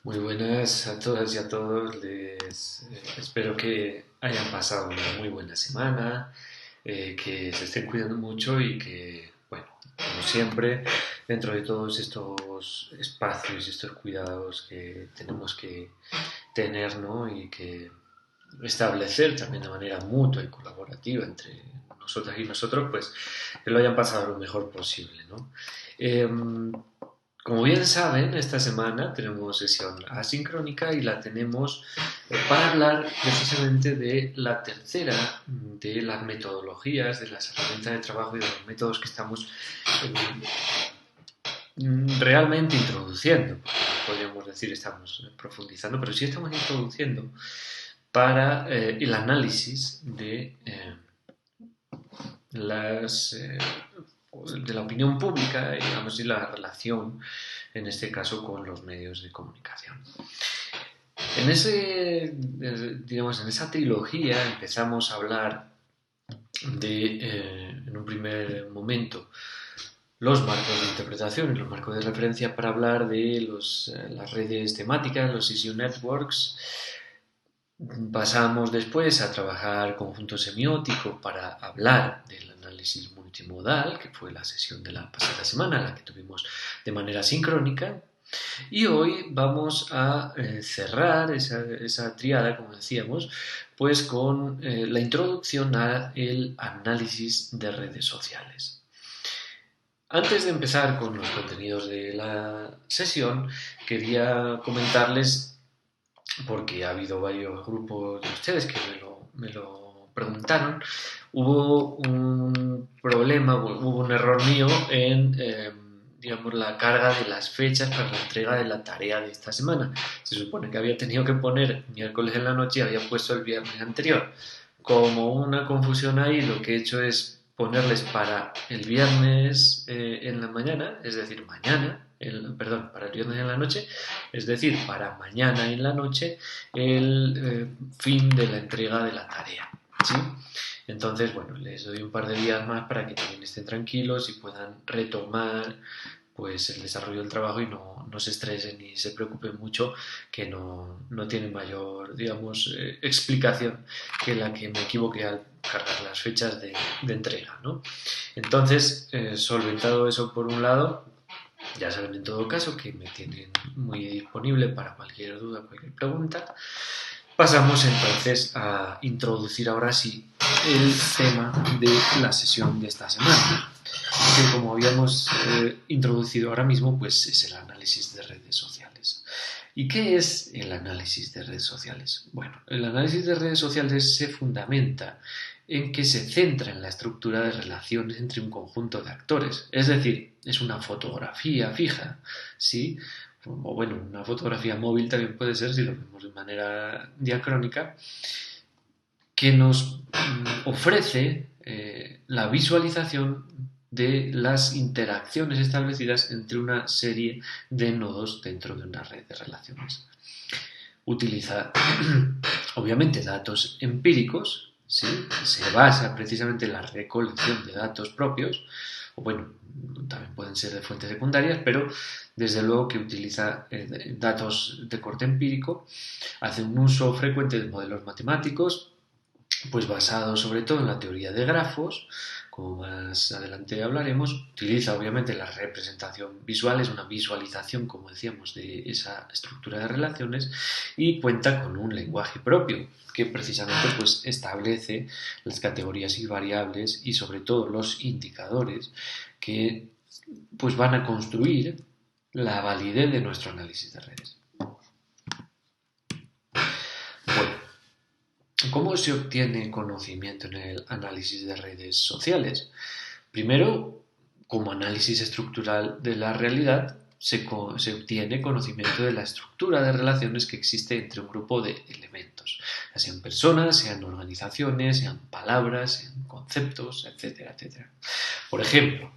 Muy buenas a todas y a todos. Espero que hayan pasado una muy buena semana, que se estén cuidando mucho y que, bueno, como siempre, dentro de todos estos espacios y estos cuidados que tenemos que tener, ¿no? Y que establecer también de manera mutua y colaborativa entre nosotras y nosotros, pues que lo hayan pasado lo mejor posible, ¿no? Como bien saben, esta semana tenemos sesión asincrónica y la tenemos para hablar precisamente de la tercera de las metodologías, de las herramientas de trabajo y de los métodos que estamos realmente introduciendo. Podríamos decir estamos profundizando, pero sí estamos introduciendo para el análisis las de la opinión pública, digamos, y la relación, en este caso, con los medios de comunicación. Digamos, en esa trilogía empezamos a hablar en un primer momento, los marcos de interpretación y los marcos de referencia para hablar de las redes temáticas, los issue networks. Pasamos después a trabajar conjunto semiótico para hablar del análisis multimodal, que fue la sesión de la pasada semana, la que tuvimos de manera sincrónica. Y hoy vamos a cerrar esa triada, como decíamos, pues con la introducción al análisis de redes sociales. Antes de empezar con los contenidos de la sesión, quería comentarles, porque ha habido varios grupos de ustedes que me lo preguntaron, hubo un problema, hubo un error mío en, digamos, la carga de las fechas para la entrega de la tarea de esta semana. Se supone que había tenido que poner miércoles en la noche y había puesto el viernes anterior. Como una confusión ahí, lo que he hecho es ponerles para el viernes en la mañana, es decir, para el viernes en la noche, es decir, para mañana en la noche, el fin de la entrega de la tarea, ¿sí? Entonces, bueno, les doy un par de días más para que también estén tranquilos y puedan retomar pues el desarrollo del trabajo y no se estresen ni se preocupen mucho, que no tiene mayor, digamos, explicación que la que me equivoqué al cargar las fechas de entrega, ¿no? Entonces, solventado eso por un lado, ya saben en todo caso que me tienen muy disponible para cualquier duda, cualquier pregunta. Pasamos entonces a introducir ahora sí el tema de la sesión de esta semana, que como habíamos introducido ahora mismo, pues es el análisis de redes sociales. ¿Y qué es el análisis de redes sociales? Bueno, el análisis de redes sociales se fundamenta en que se centra en la estructura de relaciones entre un conjunto de actores. Es decir, es una fotografía fija, ¿sí? O bueno, una fotografía móvil también puede ser si lo vemos de manera diacrónica, que nos ofrece la visualización de las interacciones establecidas entre una serie de nodos dentro de una red de relaciones. Utiliza, obviamente, datos empíricos, ¿sí? Se basa precisamente en la recolección de datos propios, o bueno, también pueden ser de fuentes secundarias, pero desde luego que utiliza datos de corte empírico, hace un uso frecuente de modelos matemáticos, pues basado sobre todo en la teoría de grafos, como más adelante hablaremos. Utiliza obviamente la representación visual, es una visualización, como decíamos, de esa estructura de relaciones, y cuenta con un lenguaje propio que precisamente pues establece las categorías y variables y sobre todo los indicadores que pues van a construir la validez de nuestro análisis de redes. Bueno, ¿cómo se obtiene conocimiento en el análisis de redes sociales? Primero, como análisis estructural de la realidad, se obtiene conocimiento de la estructura de relaciones que existe entre un grupo de elementos, ya sean personas, sean organizaciones, sean palabras, sean conceptos, etcétera, etcétera. Por ejemplo,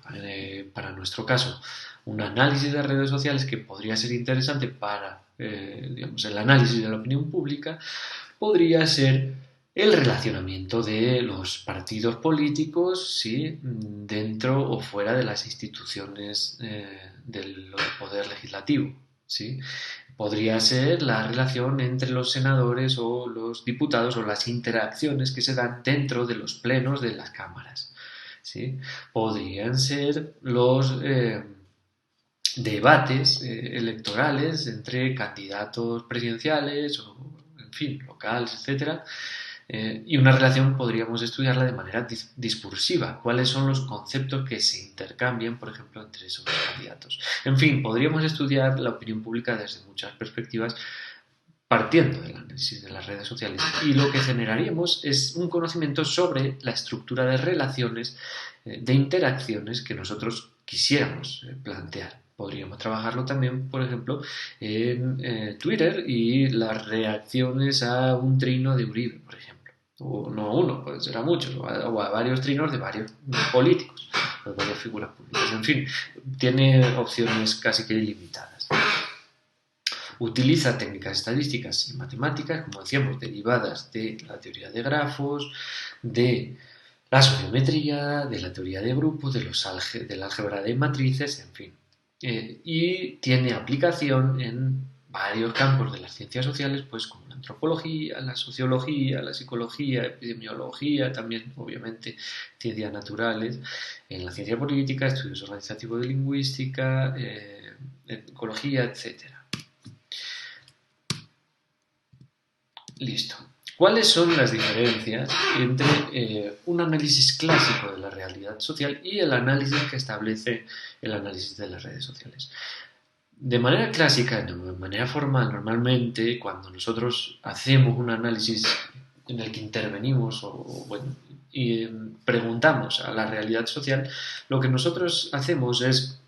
para nuestro caso, un análisis de redes sociales que podría ser interesante para digamos, el análisis de la opinión pública podría ser el relacionamiento de los partidos políticos, ¿sí? Dentro o fuera de las instituciones del poder legislativo, ¿sí? Podría ser la relación entre los senadores o los diputados o las interacciones que se dan dentro de los plenos de las cámaras. ¿Sí? Podrían ser los debates electorales entre candidatos presidenciales o, en fin, locales, etcétera, y una relación podríamos estudiarla de manera discursiva. ¿Cuáles son los conceptos que se intercambian, por ejemplo, entre esos candidatos? En fin, podríamos estudiar la opinión pública desde muchas perspectivas partiendo del análisis de las redes sociales. Y lo que generaríamos es un conocimiento sobre la estructura de relaciones, de interacciones que nosotros quisiéramos plantear. Podríamos trabajarlo también, por ejemplo, en Twitter y las reacciones a un trino de Uribe, por ejemplo. O no a uno, pueden ser a muchos, o a varios trinos de varios políticos, de varias figuras públicas. En fin, tiene opciones casi que ilimitadas. Utiliza técnicas estadísticas y matemáticas, como decíamos, derivadas de la teoría de grafos, de la sociometría, de la teoría de grupos, de la álgebra de matrices, en fin. Y tiene aplicación en varios campos de las ciencias sociales, pues como la antropología, la sociología, la psicología, epidemiología, también obviamente ciencias naturales, en la ciencia política, estudios organizativos de lingüística, ecología, etcétera. Listo. ¿Cuáles son las diferencias entre un análisis clásico de la realidad social y el análisis que establece el análisis de las redes sociales? De manera clásica, de manera formal, normalmente cuando nosotros hacemos un análisis en el que intervenimos y preguntamos a la realidad social, lo que nosotros hacemos es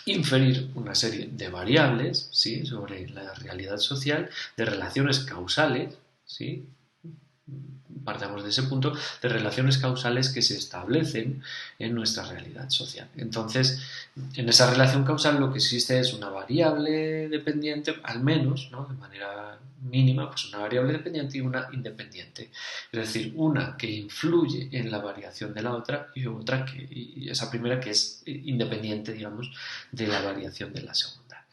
inferir una serie de variables, ¿sí?, sobre la realidad social, de relaciones causales, ¿sí?, partamos de ese punto, de relaciones causales que se establecen en nuestra realidad social. Entonces, en esa relación causal lo que existe es una variable dependiente, al menos, ¿no?, de manera mínima, pues una variable dependiente y una independiente. Es decir, una que influye en la variación de la otra y otra y esa primera que es independiente, digamos, de la variación de la segunda.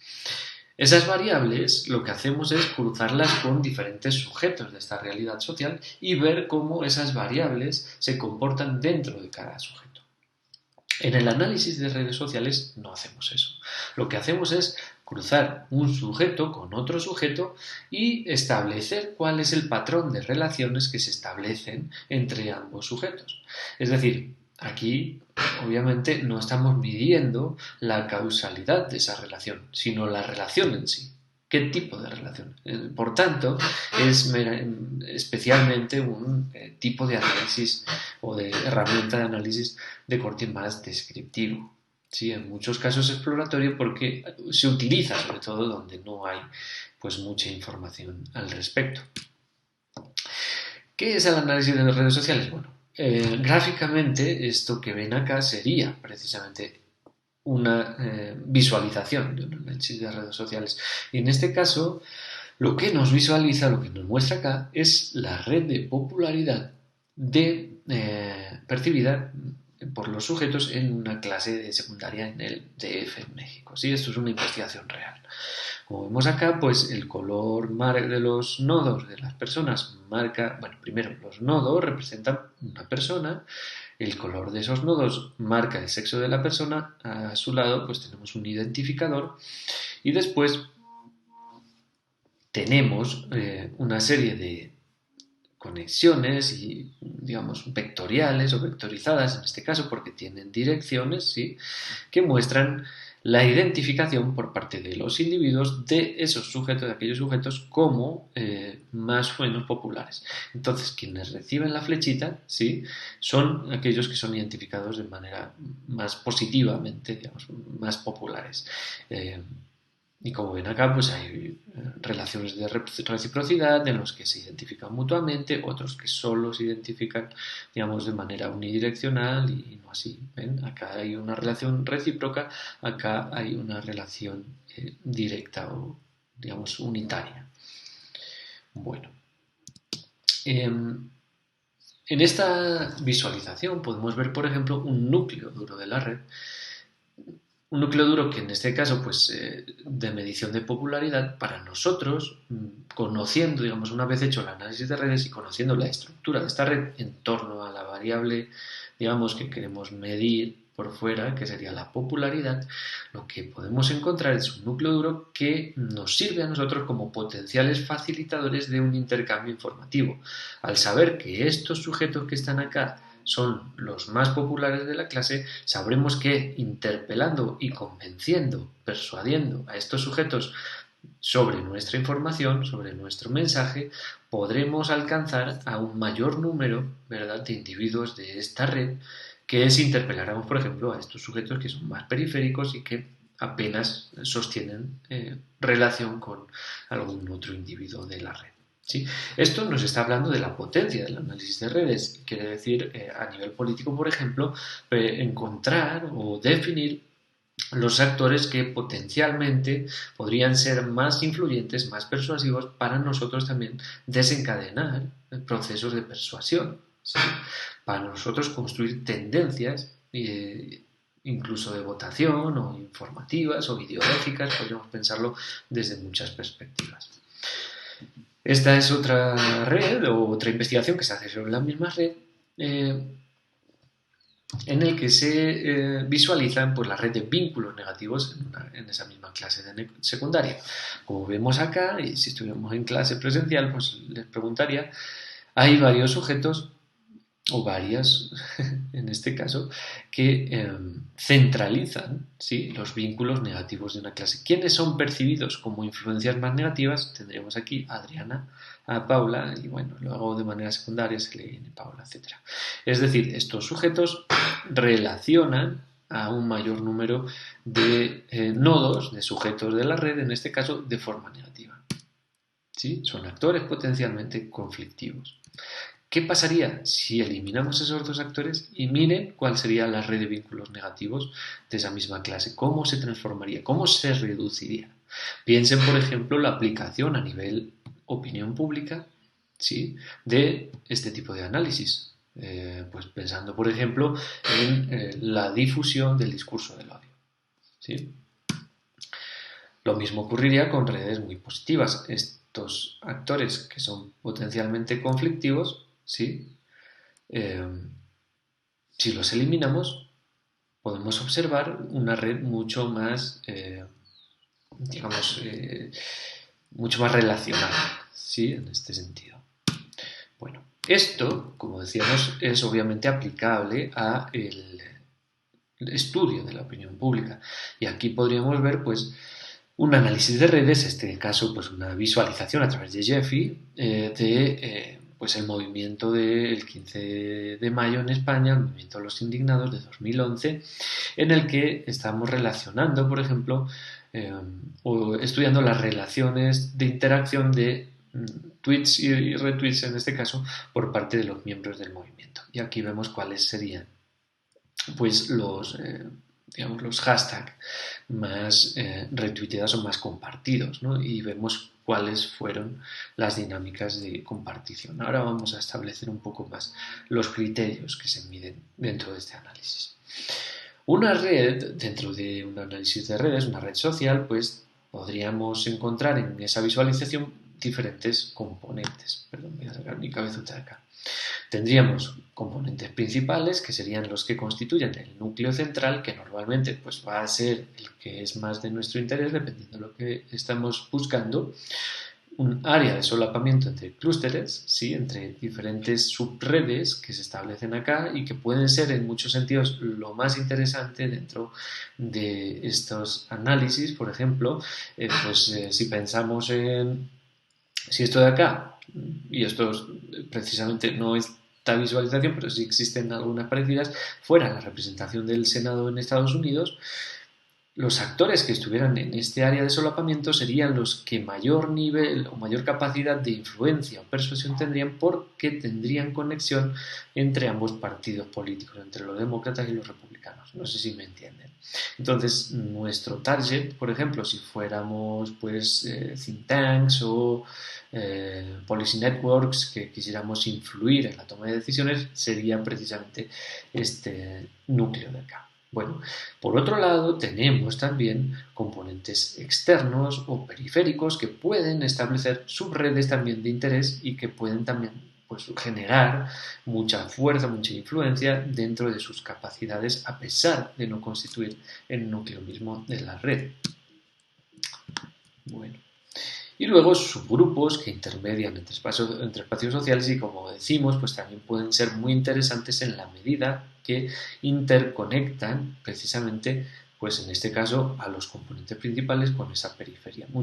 Esas variables lo que hacemos es cruzarlas con diferentes sujetos de esta realidad social y ver cómo esas variables se comportan dentro de cada sujeto. En el análisis de redes sociales no hacemos eso. Lo que hacemos es cruzar un sujeto con otro sujeto y establecer cuál es el patrón de relaciones que se establecen entre ambos sujetos. Es decir, aquí obviamente no estamos midiendo la causalidad de esa relación, sino la relación en sí. ¿Qué tipo de relación? Por tanto, es especialmente un tipo de análisis o de herramienta de análisis de corte más descriptivo. Sí, en muchos casos exploratorio porque se utiliza sobre todo donde no hay pues mucha información al respecto. ¿Qué es el análisis de las redes sociales? Bueno, gráficamente esto que ven acá sería precisamente una visualización de un análisis de redes sociales. Y en este caso, lo que nos visualiza, lo que nos muestra acá, es la red de popularidad percibida por los sujetos en una clase de secundaria en el DF en México. ¿Sí? Esto es una investigación real. Como vemos acá, pues el color de los nodos de las personas marca, bueno, primero los nodos representan una persona, el color de esos nodos marca el sexo de la persona, a su lado pues tenemos un identificador y después tenemos una serie de conexiones y, digamos, vectoriales o vectorizadas en este caso porque tienen direcciones, ¿sí?, que muestran la identificación por parte de los individuos de esos sujetos, de aquellos sujetos como más o menos populares. Entonces, quienes reciben la flechita, ¿sí?, son aquellos que son identificados de manera más positivamente, digamos, más populares. Y como ven acá, pues hay relaciones de reciprocidad en los que se identifican mutuamente, otros que solo se identifican, digamos, de manera unidireccional y no así. ¿Ven? Acá hay una relación recíproca, acá hay una relación directa o, digamos, unitaria. Bueno. En esta visualización podemos ver, por ejemplo, un núcleo duro de la red Un núcleo duro que en este caso, pues, de medición de popularidad, para nosotros, conociendo, digamos, una vez hecho el análisis de redes y conociendo la estructura de esta red en torno a la variable, digamos, que queremos medir por fuera, que sería la popularidad, lo que podemos encontrar es un núcleo duro que nos sirve a nosotros como potenciales facilitadores de un intercambio informativo. Al saber que estos sujetos que están acá son los más populares de la clase, sabremos que interpelando y convenciendo, persuadiendo a estos sujetos sobre nuestra información, sobre nuestro mensaje, podremos alcanzar a un mayor número, ¿verdad?, de individuos de esta red, que si interpeláramos, por ejemplo, a estos sujetos que son más periféricos y que apenas sostienen relación con algún otro individuo de la red. ¿Sí? Esto nos está hablando de la potencia del análisis de redes. Quiere decir, a nivel político, por ejemplo, encontrar o definir los actores que potencialmente podrían ser más influyentes, más persuasivos para nosotros también desencadenar procesos de persuasión. ¿Sí? Para nosotros construir tendencias, incluso de votación o informativas o ideológicas, podríamos pensarlo desde muchas perspectivas. Esta es otra red o otra investigación que se hace sobre la misma red, en el que se visualizan, pues, la red de vínculos negativos en esa misma clase de secundaria. Como vemos acá, y si estuviéramos en clase presencial, pues les preguntaría, hay varios sujetos o varias, en este caso, que centralizan, ¿sí?, los vínculos negativos de una clase. ¿Quiénes son percibidos como influencias más negativas? Tendríamos aquí a Adriana, a Paula, y bueno, luego de manera secundaria se le viene Paula, etc. Es decir, estos sujetos relacionan a un mayor número de nodos, de sujetos de la red, en este caso, de forma negativa. ¿Sí? Son actores potencialmente conflictivos. ¿Qué pasaría si eliminamos esos dos actores? Y miren cuál sería la red de vínculos negativos de esa misma clase. ¿Cómo se transformaría? ¿Cómo se reduciría? Piensen, por ejemplo, la aplicación a nivel opinión pública, ¿sí?, de este tipo de análisis. Pues pensando, por ejemplo, en la difusión del discurso del odio. ¿Sí? Lo mismo ocurriría con redes muy positivas. Estos actores que son potencialmente conflictivos, ¿sí?, si los eliminamos, podemos observar una red mucho más, digamos, mucho más relacionada, ¿sí?, en este sentido. Bueno, esto, como decíamos, es obviamente aplicable a el estudio de la opinión pública. Y aquí podríamos ver, pues, un análisis de redes, en este caso, pues, una visualización a través de Jeffy pues el movimiento del 15 de mayo en España, el movimiento de los indignados de 2011, en el que estamos relacionando, por ejemplo, o estudiando las relaciones de interacción de tweets y retweets, en este caso, por parte de los miembros del movimiento. Y aquí vemos cuáles serían, pues, digamos, los hashtags más retuiteados o más compartidos, ¿no? Y vemos cuáles fueron las dinámicas de compartición. Ahora vamos a establecer un poco más los criterios que se miden dentro de este análisis. Una red, dentro de un análisis de redes, una red social, pues podríamos encontrar en esa visualización diferentes componentes. Perdón, voy a sacar mi cabezota de acá. Tendríamos componentes principales, que serían los que constituyen el núcleo central, que normalmente, pues, va a ser el que es más de nuestro interés, dependiendo de lo que estamos buscando. Un área de solapamiento entre clústeres, ¿sí?, entre diferentes subredes que se establecen acá y que pueden ser en muchos sentidos lo más interesante dentro de estos análisis. Por ejemplo, si pensamos en si esto de acá, y esto precisamente no es esta visualización, pero sí existen algunas parecidas, fuera la representación del Senado en Estados Unidos, los actores que estuvieran en este área de solapamiento serían los que mayor nivel o mayor capacidad de influencia o persuasión tendrían, porque tendrían conexión entre ambos partidos políticos, entre los demócratas y los republicanos. No sé si me entienden. Entonces, nuestro target, por ejemplo, si fuéramos, pues, think tanks o policy networks que quisiéramos influir en la toma de decisiones, sería precisamente este núcleo de acá. Bueno, por otro lado, tenemos también componentes externos o periféricos que pueden establecer subredes también de interés y que pueden también pues, generar mucha fuerza, mucha influencia dentro de sus capacidades a pesar de no constituir el núcleo mismo de la red. Bueno. Y luego subgrupos que intermedian entre espacios sociales y como decimos, pues también pueden ser muy interesantes en la medida que interconectan precisamente, pues en este caso, a los componentes principales con esa periferia. En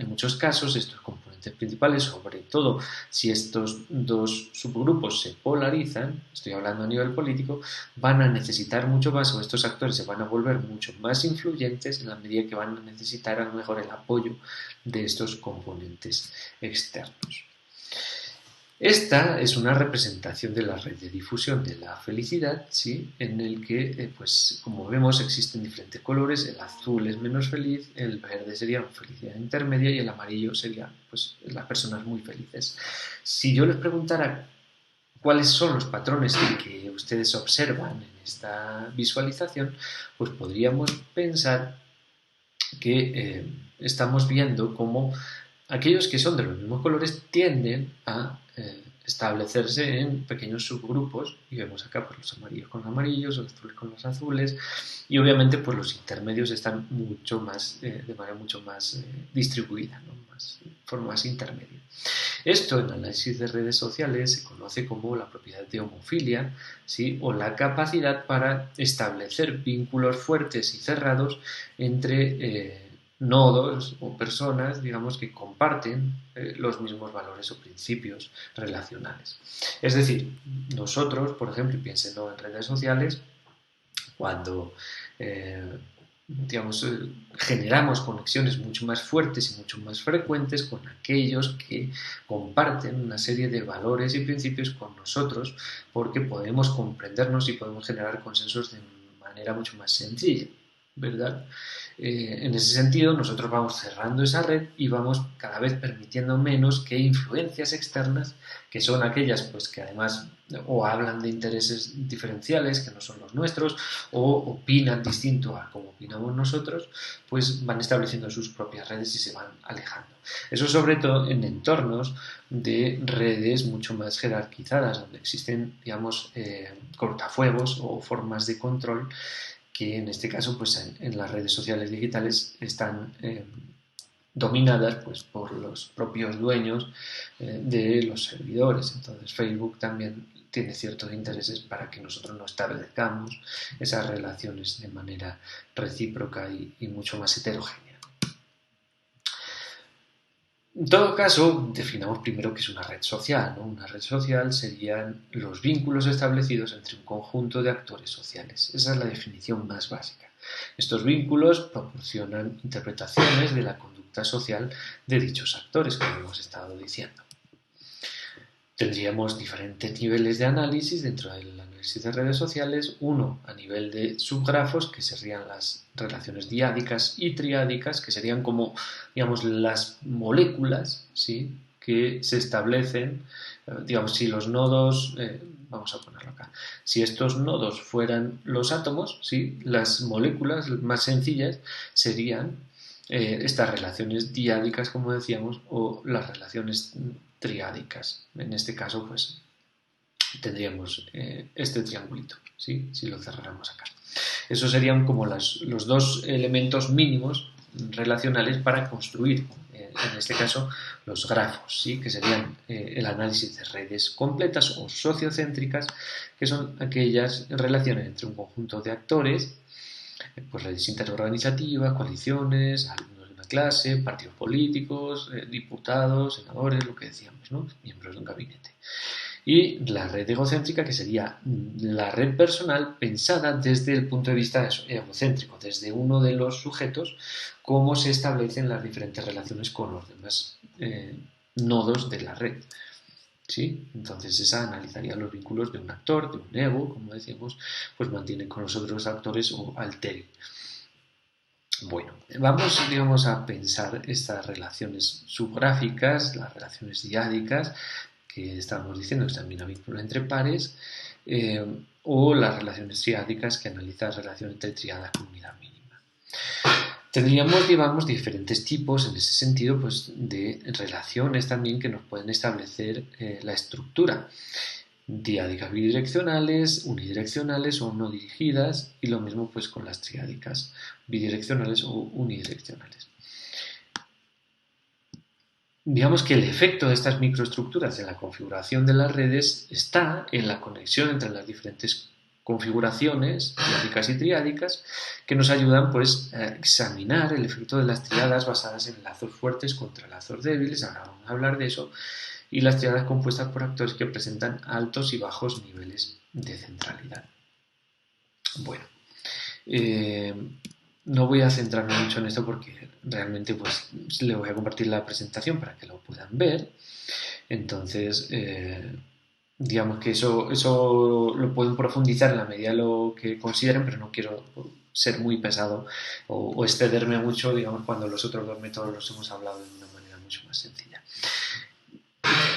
muchos casos estos componentes principales, sobre todo si estos dos subgrupos se polarizan, estoy hablando a nivel político, van a necesitar mucho más, o estos actores se van a volver mucho más influyentes en la medida que van a necesitar a lo mejor el apoyo de estos componentes externos. Esta es una representación de la red de difusión de la felicidad, ¿sí? En el que, pues, como vemos, existen diferentes colores. El azul es menos feliz, el verde sería una felicidad intermedia y el amarillo sería, pues, las personas muy felices. Si yo les preguntara cuáles son los patrones que ustedes observan en esta visualización, pues podríamos pensar que estamos viendo cómo aquellos que son de los mismos colores tienden a establecerse en pequeños subgrupos y vemos acá pues, los amarillos con los amarillos, los azules con los azules y obviamente pues los intermedios están mucho más de manera mucho más distribuida, ¿no? Forma más intermedia. Esto en análisis de redes sociales se conoce como la propiedad de homofilia, ¿sí? O la capacidad para establecer vínculos fuertes y cerrados entre nodos o personas, digamos, que comparten los mismos valores o principios relacionales. Es decir, nosotros, por ejemplo, piénsenlo en redes sociales, cuando digamos, generamos conexiones mucho más fuertes y mucho más frecuentes con aquellos que comparten una serie de valores y principios con nosotros porque podemos comprendernos y podemos generar consensos de manera mucho más sencilla, ¿verdad? En ese sentido, nosotros vamos cerrando esa red y vamos cada vez permitiendo menos que influencias externas, que son aquellas pues, que además o hablan de intereses diferenciales que no son los nuestros, o opinan distinto a como opinamos nosotros, pues van estableciendo sus propias redes y se van alejando. Eso sobre todo en entornos de redes mucho más jerarquizadas, donde existen, digamos, cortafuegos o formas de control que en este caso pues en las redes sociales digitales están dominadas pues, por los propios dueños de los servidores. Entonces Facebook también tiene ciertos intereses para que nosotros no establezcamos esas relaciones de manera recíproca y mucho más heterogénea. En todo caso, definamos primero qué es una red social, ¿no? Una red social serían los vínculos establecidos entre un conjunto de actores sociales. Esa es la definición más básica. Estos vínculos proporcionan interpretaciones de la conducta social de dichos actores, como hemos estado diciendo. Tendríamos diferentes niveles de análisis dentro del análisis de redes sociales. Uno a nivel de subgrafos, que serían las relaciones diádicas y triádicas, que serían como, digamos, las moléculas, ¿sí? Que se establecen, digamos, si los nodos, vamos a ponerlo acá, si estos nodos fueran los átomos, ¿sí? Las moléculas más sencillas serían estas relaciones diádicas, como decíamos, o las relaciones triádicas. En este caso, pues tendríamos este triangulito, ¿sí? Si lo cerráramos acá. Esos serían como los dos elementos mínimos relacionales para construir, en este caso, los grafos, ¿sí? Que serían el análisis de redes completas o sociocéntricas, que son aquellas relaciones entre un conjunto de actores, pues redes interorganizativas, coaliciones, alumnos de una clase, partidos políticos, diputados, senadores, lo que decíamos, ¿no? Miembros de un gabinete. Y la red egocéntrica, que sería la red personal pensada desde el punto de vista egocéntrico, desde uno de los sujetos, cómo se establecen las diferentes relaciones con los demás nodos de la red. ¿Sí? Entonces esa analizaría los vínculos de un actor, de un ego, como decíamos, pues mantienen con los otros actores o alteren. Bueno, vamos, digamos, a pensar estas relaciones subgráficas, las relaciones diádicas, que estábamos diciendo que también hay vínculo entre pares. o las relaciones triádicas, que analiza la relación entre tríadas con unidad mínima. Tendríamos, digamos, diferentes tipos en ese sentido, pues, de relaciones también que nos pueden establecer la estructura. Diádicas bidireccionales, unidireccionales o no dirigidas, y lo mismo pues con las triádicas bidireccionales o unidireccionales. Digamos que el efecto de estas microestructuras en la configuración de las redes está en la conexión entre las diferentes configuraciones diádicas y triádicas, que nos ayudan pues a examinar el efecto de las triadas basadas en lazos fuertes contra lazos débiles. Ahora vamos a hablar de eso, y las triadas compuestas por actores que presentan altos y bajos niveles de centralidad. Bueno, no voy a centrarme mucho en esto porque realmente pues les voy a compartir la presentación para que lo puedan ver. Entonces, digamos que eso lo pueden profundizar en la medida de lo que consideren, pero no quiero ser muy pesado o excederme mucho, digamos, cuando los otros dos métodos los hemos hablado de una manera mucho más sencilla.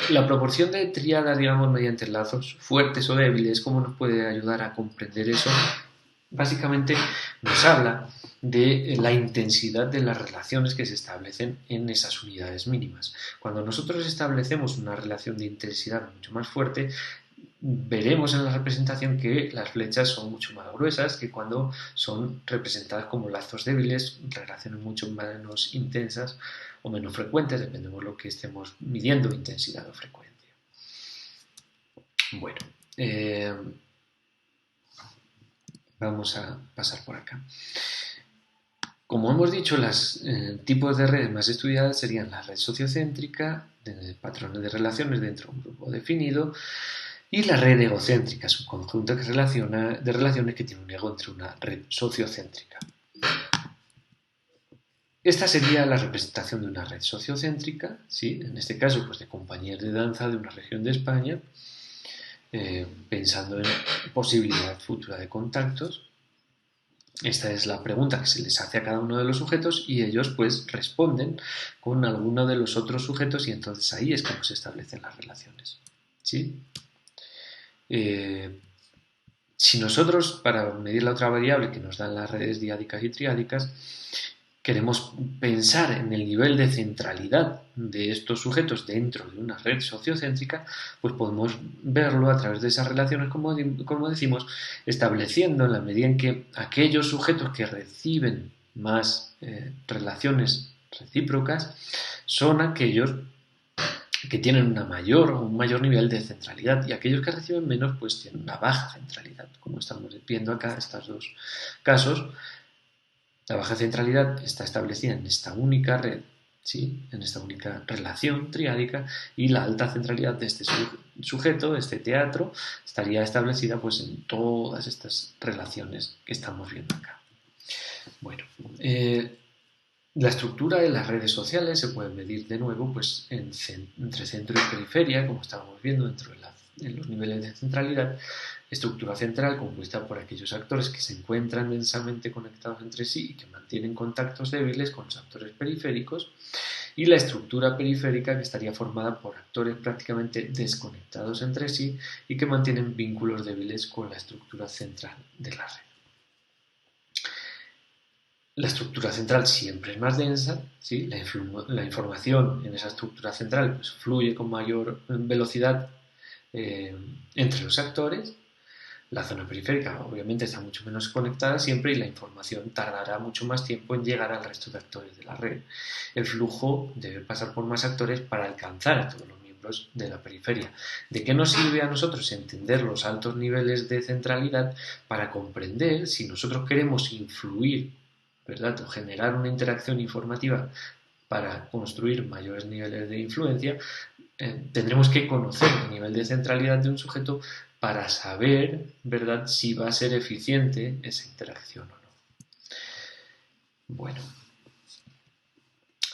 La proporción de triadas, digamos, mediante lazos fuertes o débiles, ¿cómo nos puede ayudar a comprender eso? Básicamente nos habla de la intensidad de las relaciones que se establecen en esas unidades mínimas. Cuando nosotros establecemos una relación de intensidad mucho más fuerte, veremos en la representación que las flechas son mucho más gruesas que cuando son representadas como lazos débiles, relaciones mucho menos intensas o menos frecuentes, dependemos de lo que estemos midiendo, intensidad o frecuencia. Bueno, vamos a pasar por acá. Como hemos dicho, los tipos de redes más estudiadas serían la red sociocéntrica, patrones de relaciones dentro de un grupo definido, y la red egocéntrica es un conjunto de relaciones que tiene un ego entre una red sociocéntrica. Esta sería la representación de una red sociocéntrica, ¿sí? En este caso pues de compañías de danza de una región de España, pensando en posibilidad futura de contactos. Esta es la pregunta que se les hace a cada uno de los sujetos y ellos pues responden con alguno de los otros sujetos, y entonces ahí es como se establecen las relaciones, ¿sí? Si nosotros, para medir la otra variable que nos dan las redes diádicas y triádicas, queremos pensar en el nivel de centralidad de estos sujetos dentro de una red sociocéntrica, pues podemos verlo a través de esas relaciones, como decimos, estableciendo en la medida en que aquellos sujetos que reciben más relaciones recíprocas son aquellos que tienen un mayor nivel de centralidad, y aquellos que reciben menos pues tienen una baja centralidad, como estamos viendo acá en estos dos casos. La baja centralidad está establecida en esta única red, ¿sí? En esta única relación triádica, y la alta centralidad de este sujeto, de este teatro, estaría establecida pues en todas estas relaciones que estamos viendo acá. Bueno, la estructura de las redes sociales se puede medir de nuevo pues entre centro y periferia, como estábamos viendo dentro de los niveles de centralidad. Estructura central compuesta por aquellos actores que se encuentran densamente conectados entre sí y que mantienen contactos débiles con los actores periféricos, y la estructura periférica, que estaría formada por actores prácticamente desconectados entre sí y que mantienen vínculos débiles con la estructura central de la red. La estructura central siempre es más densa, ¿sí? La información en esa estructura central pues, fluye con mayor velocidad entre los actores. La zona periférica obviamente está mucho menos conectada siempre, y la información tardará mucho más tiempo en llegar al resto de actores de la red. El flujo debe pasar por más actores para alcanzar a todos los miembros de la periferia. ¿De qué nos sirve a nosotros entender los altos niveles de centralidad? Para comprender si nosotros queremos influir, ¿verdad?, o generar una interacción informativa para construir mayores niveles de influencia, tendremos que conocer el nivel de centralidad de un sujeto para saber, ¿verdad?, si va a ser eficiente esa interacción o no. Bueno,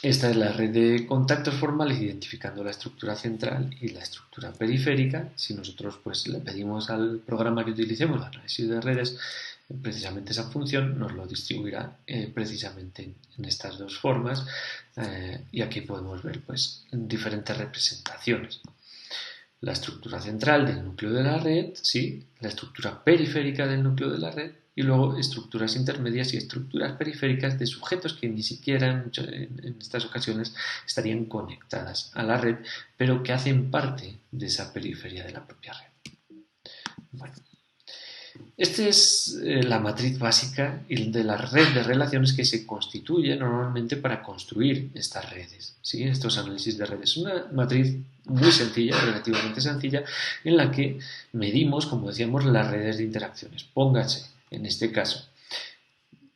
esta es la red de contactos formales, identificando la estructura central y la estructura periférica. Si nosotros pues le pedimos al programa que utilicemos el análisis de redes precisamente esa función, nos lo distribuirá precisamente en estas dos formas, y aquí podemos ver pues diferentes representaciones. la estructura central del núcleo de la red, ¿sí? La estructura periférica del núcleo de la red y luego estructuras intermedias y estructuras periféricas de sujetos que ni siquiera en estas ocasiones estarían conectadas a la red, pero que hacen parte de esa periferia de la propia red. Bueno, esta es la matriz básica de la red de relaciones que se constituye normalmente para construir estas redes, ¿sí? Estos análisis de redes. Una matriz muy sencilla, relativamente sencilla, en la que medimos, como decíamos, las redes de interacciones. Póngase, en este caso,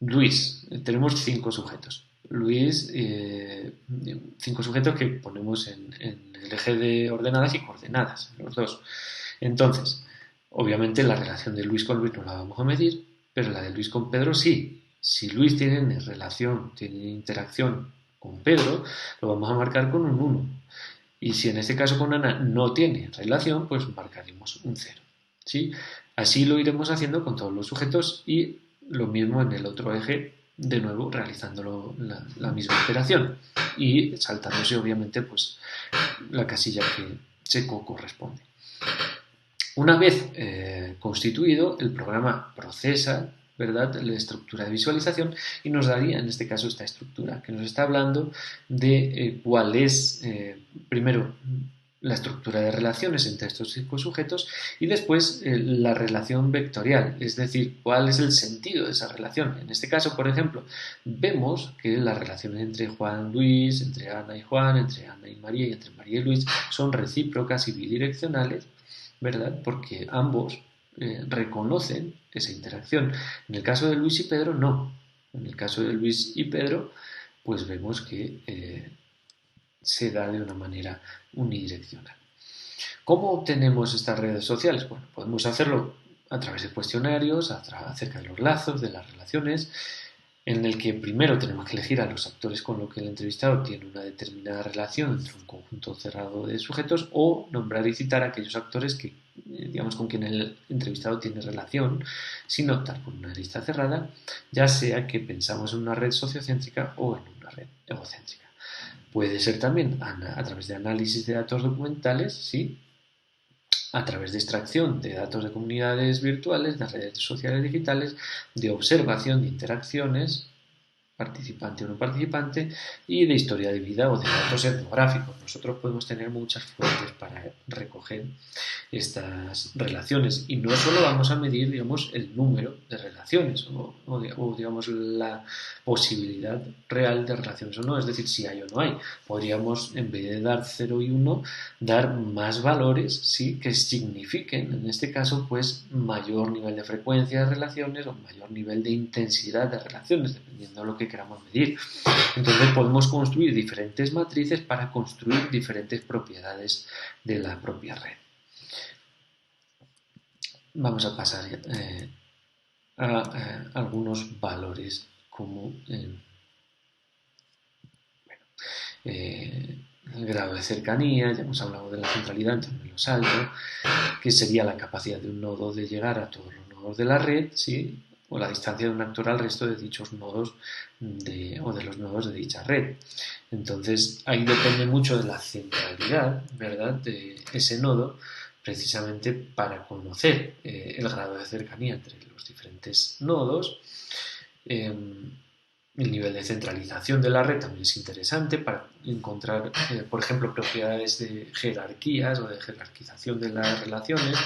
Luis, tenemos 5 sujetos. Luis, 5 sujetos que ponemos en el eje de ordenadas y coordenadas, los dos. Entonces, obviamente la relación de Luis con Luis no la vamos a medir, pero la de Luis con Pedro sí. Si Luis tiene relación, tiene interacción con Pedro, lo vamos a marcar con un 1. Y si en este caso con Ana no tiene relación, pues marcaremos un 0. ¿Sí? Así lo iremos haciendo con todos los sujetos y lo mismo en el otro eje, de nuevo realizando la misma operación y saltándose obviamente pues la casilla que se corresponde. Una vez constituido, el programa procesa, ¿verdad?, la estructura de visualización y nos daría, en este caso, esta estructura que nos está hablando de cuál es, primero, la estructura de relaciones entre estos 5 sujetos y después la relación vectorial, es decir, cuál es el sentido de esa relación. En este caso, por ejemplo, vemos que las relaciones entre Juan y Luis, entre Ana y Juan, entre Ana y María y entre María y Luis son recíprocas y bidireccionales, ¿verdad? Porque ambos reconocen esa interacción. En el caso de Luis y Pedro, no. En el caso de Luis y Pedro, pues vemos que se da de una manera unidireccional. ¿Cómo obtenemos estas redes sociales? Bueno, podemos hacerlo a través de cuestionarios, acerca de los lazos, de las relaciones, en el que primero tenemos que elegir a los actores con los que el entrevistado tiene una determinada relación entre un conjunto cerrado de sujetos o nombrar y citar a aquellos actores que, digamos, con quien el entrevistado tiene relación sin optar por una lista cerrada, ya sea que pensamos en una red sociocéntrica o en una red egocéntrica. Puede ser también a través de análisis de datos documentales, ¿sí?, a través de extracción de datos de comunidades virtuales, de redes sociales digitales, de observación de interacciones, participante o no participante, y de historia de vida o de datos etnográficos. Nosotros podemos tener muchas fuentes para recoger estas relaciones y no solo vamos a medir, digamos, el número de relaciones o digamos la posibilidad real de relaciones o no, es decir, si hay o no hay. Podríamos, en vez de dar 0 y 1, dar más valores, sí, que signifiquen, en este caso, pues mayor nivel de frecuencia de relaciones o mayor nivel de intensidad de relaciones, dependiendo de lo que queramos medir. Entonces podemos construir diferentes matrices para construir diferentes propiedades de la propia red. Vamos a pasar a algunos valores como el grado de cercanía, ya hemos hablado de la centralidad en términos altos, que sería la capacidad de un nodo de llegar a todos los nodos de la red, ¿sí?, o la distancia de un actor al resto de dichos nodos o de los nodos de dicha red. Entonces, ahí depende mucho de la centralidad, ¿verdad?, de ese nodo, precisamente para conocer el grado de cercanía entre los diferentes nodos. El nivel de centralización de la red también es interesante para encontrar, por ejemplo, propiedades de jerarquías o de jerarquización de las relaciones,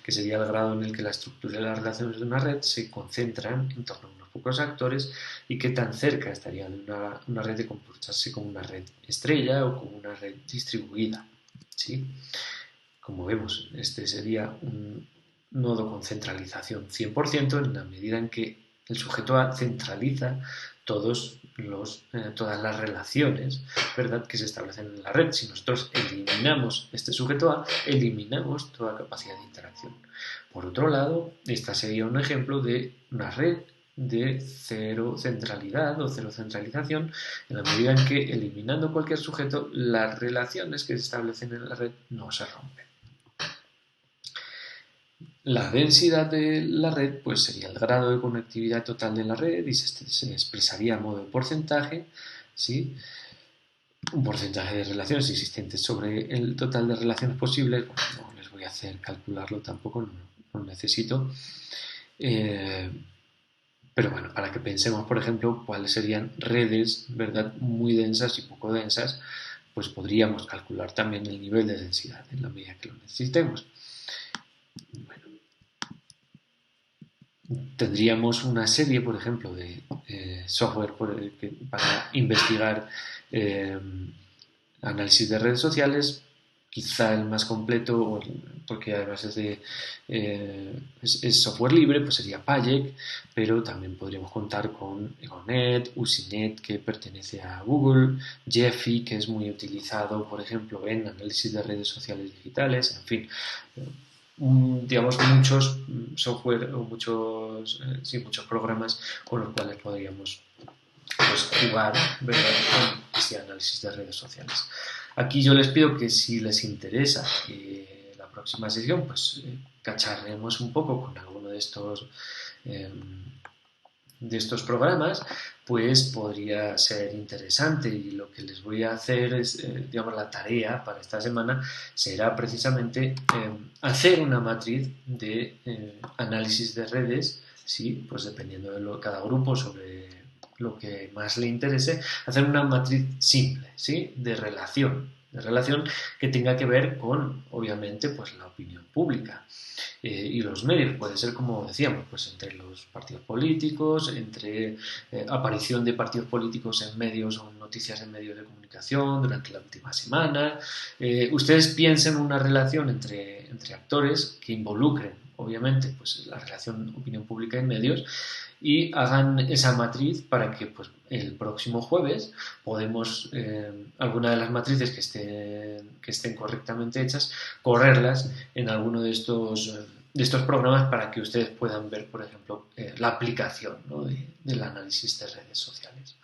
que sería el grado en el que la estructura de las relaciones de una red se concentran en torno a unos pocos actores y qué tan cerca estaría de una red de comportarse como una red estrella o como una red distribuida, ¿sí? Como vemos, este sería un nodo con centralización 100% en la medida en que el sujeto A centraliza todas las relaciones, ¿verdad?, que se establecen en la red. Si nosotros eliminamos este sujeto A, eliminamos toda capacidad de interacción. Por otro lado, esta sería un ejemplo de una red de cero centralidad o cero centralización, en la medida en que, eliminando cualquier sujeto, las relaciones que se establecen en la red no se rompen. La densidad de la red pues sería el grado de conectividad total de la red y se expresaría a modo de porcentaje, ¿sí?, un porcentaje de relaciones existentes sobre el total de relaciones posibles. Bueno, no les voy a hacer calcularlo tampoco, no necesito. Pero bueno, para que pensemos, por ejemplo, cuáles serían redes, ¿verdad?, muy densas y poco densas, pues podríamos calcular también el nivel de densidad en la medida que lo necesitemos. Bueno, tendríamos una serie, por ejemplo, de software para investigar eh, análisis de redes sociales, quizá el más completo, porque además es software libre, pues sería Payek, pero también podríamos contar con Egonet, Usinet, que pertenece a Google, Gephi, que es muy utilizado, por ejemplo, en análisis de redes sociales digitales, en fin, digamos, muchos software o muchos programas con los cuales podríamos pues, jugar, ¿verdad?, con ese análisis de redes sociales. Aquí yo les pido que si les interesa que la próxima sesión pues cacharremos un poco con alguno eh, de estos programas, pues podría ser interesante, y lo que les voy a hacer es, digamos, la tarea para esta semana será precisamente hacer una matriz de análisis de redes, ¿sí?, pues dependiendo de cada grupo sobre lo que más le interese, hacer una matriz simple, ¿sí?, de relación que tenga que ver con, obviamente, pues la opinión pública. Y los medios, puede ser como decíamos, pues entre los partidos políticos, entre aparición de partidos políticos en medios o noticias en medios de comunicación durante la última semana. Ustedes piensen una relación entre actores que involucren, obviamente, pues la relación opinión pública y medios, y hagan esa matriz para que pues, el próximo jueves podemos, alguna de las matrices que estén correctamente hechas, correrlas en alguno de estos programas para que ustedes puedan ver, por ejemplo, la aplicación, ¿no?, del análisis de redes sociales.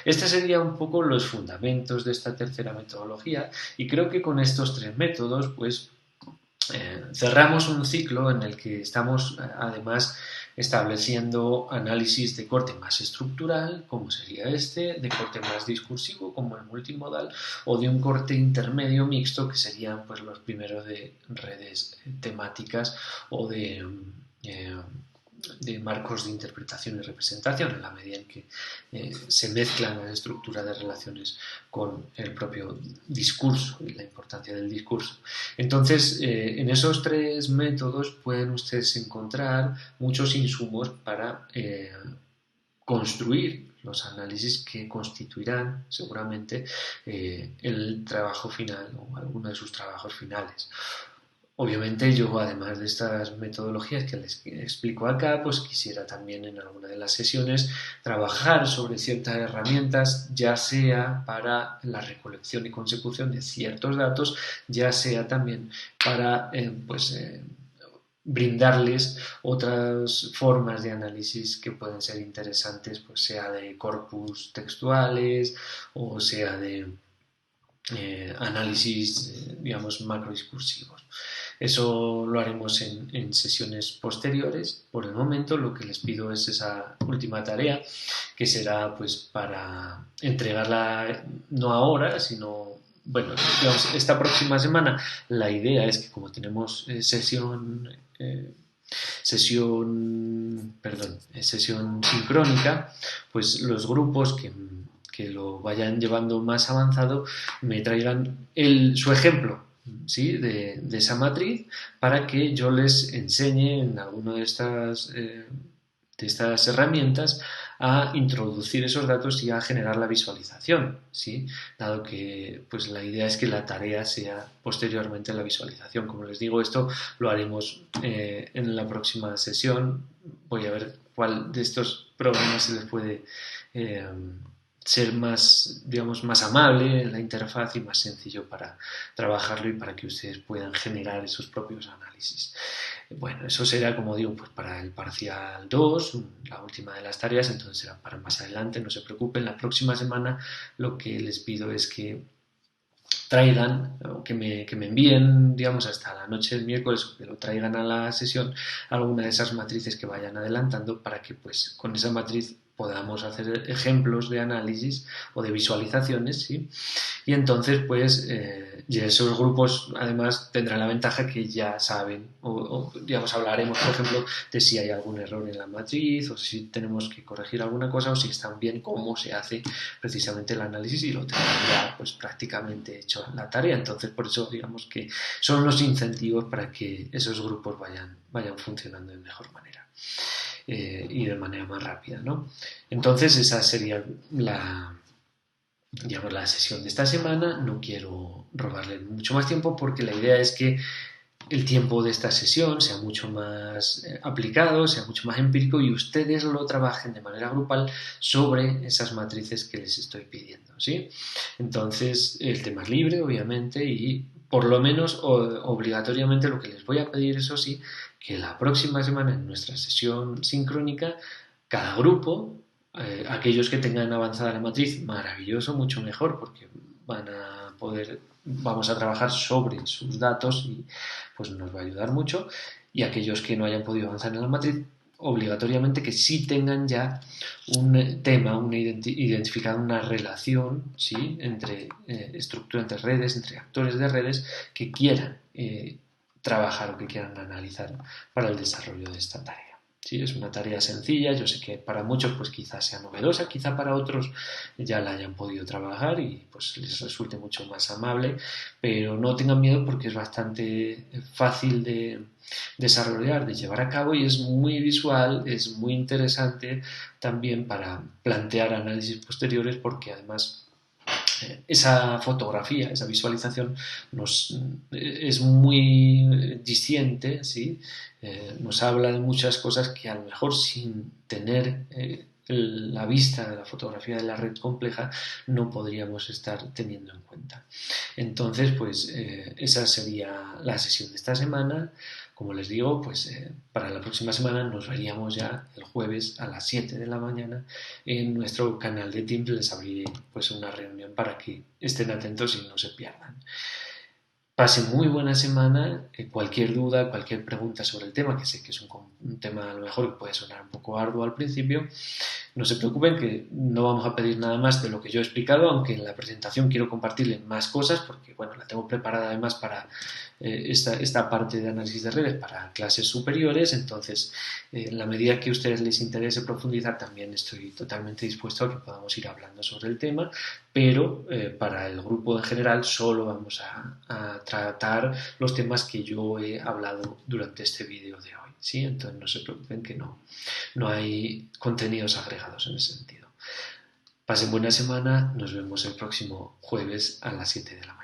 Estos serían un poco los fundamentos de esta tercera metodología, y creo que con estos tres métodos pues cerramos un ciclo en el que estamos además estableciendo análisis de corte más estructural, como sería este, de corte más discursivo, como el multimodal, o de un corte intermedio mixto, que serían pues los primeros de redes temáticas o de marcos de interpretación y representación, en la medida en que se mezclan las estructuras de relaciones con el propio discurso y la importancia del discurso. Entonces, en esos tres métodos pueden ustedes encontrar muchos insumos para construir los análisis que constituirán seguramente el trabajo final o alguno de sus trabajos finales. Obviamente yo, además de estas metodologías que les explico acá, pues quisiera también en alguna de las sesiones trabajar sobre ciertas herramientas, ya sea para la recolección y consecución de ciertos datos, ya sea también para brindarles otras formas de análisis que pueden ser interesantes, pues sea de corpus textuales o sea de análisis, digamos, macrodiscursivos. Eso lo haremos en sesiones posteriores. Por el momento lo que les pido es esa última tarea, que será pues para entregarla no ahora, sino, bueno, digamos, esta próxima semana. La idea es que como tenemos sesión sincrónica, pues los grupos que lo vayan llevando más avanzado me traigan su ejemplo, ¿sí?, de esa matriz, para que yo les enseñe en alguna de estas herramientas a introducir esos datos y a generar la visualización, ¿sí?, dado que pues la idea es que la tarea sea posteriormente la visualización. Como les digo, esto lo haremos en la próxima sesión. Voy a ver cuál de estos programas se les puede ser más, digamos, más amable en la interfaz y más sencillo para trabajarlo y para que ustedes puedan generar esos propios análisis. Bueno, eso será, como digo, pues para el parcial 2, la última de las tareas, entonces será para más adelante, no se preocupen. La próxima semana lo que les pido es que traigan, o que me envíen, digamos, hasta la noche del miércoles, o que lo traigan a la sesión, alguna de esas matrices que vayan adelantando, para que pues con esa matriz podamos hacer ejemplos de análisis o de visualizaciones, ¿sí? Y entonces, pues, y esos grupos además tendrán la ventaja que ya saben, digamos, hablaremos, por ejemplo, de si hay algún error en la matriz, o si tenemos que corregir alguna cosa, o si están bien, cómo se hace precisamente el análisis, y lo tendrán ya, pues, prácticamente hecho la tarea. Entonces, por eso, digamos que son los incentivos para que esos grupos vayan funcionando de mejor manera. Y de manera más rápida, ¿no? Entonces esa sería digamos, la sesión de esta semana. No quiero robarle mucho más tiempo porque la idea es que el tiempo de esta sesión sea mucho más aplicado, sea mucho más empírico, y ustedes lo trabajen de manera grupal sobre esas matrices que les estoy pidiendo, ¿sí? Entonces el tema es libre, obviamente, y por lo menos obligatoriamente lo que les voy a pedir, eso sí, que la próxima semana en nuestra sesión sincrónica, cada grupo, aquellos que tengan avanzada la matriz, maravilloso, mucho mejor, porque vamos a trabajar sobre sus datos y pues nos va a ayudar mucho. Y aquellos que no hayan podido avanzar en la matriz, obligatoriamente que sí tengan ya un tema, identificado una relación, ¿sí? Entre estructura, entre redes, entre actores de redes que quieran trabajar o que quieran analizar para el desarrollo de esta tarea. Sí, es una tarea sencilla, yo sé que para muchos pues quizás sea novedosa, quizá para otros ya la hayan podido trabajar y pues les resulte mucho más amable, pero no tengan miedo porque es bastante fácil de desarrollar, de llevar a cabo, y es muy visual, es muy interesante también para plantear análisis posteriores, porque además esa fotografía, esa visualización es muy diciente, ¿sí? Nos habla de muchas cosas que a lo mejor sin tener la vista de la fotografía de la red compleja no podríamos estar teniendo en cuenta. Entonces, pues esa sería la sesión de esta semana. Como les digo, pues para la próxima semana nos veríamos ya el jueves a las 7 de la mañana en nuestro canal de Teams. Les abriré pues una reunión para que estén atentos y no se pierdan. Pasen muy buena semana. Cualquier duda, cualquier pregunta sobre el tema, que sé que es un tema a lo mejor que puede sonar un poco arduo al principio, no se preocupen, que no vamos a pedir nada más de lo que yo he explicado, aunque en la presentación quiero compartirles más cosas, porque bueno, la tengo preparada además para esta parte de análisis de redes para clases superiores. Entonces, en la medida que a ustedes les interese profundizar, también estoy totalmente dispuesto a que podamos ir hablando sobre el tema, pero para el grupo en general solo vamos a tratar los temas que yo he hablado durante este vídeo de hoy, ¿sí? Entonces no se preocupen que no hay contenidos agregados en ese sentido. Pasen buena semana, nos vemos el próximo jueves a las 7 de la mañana.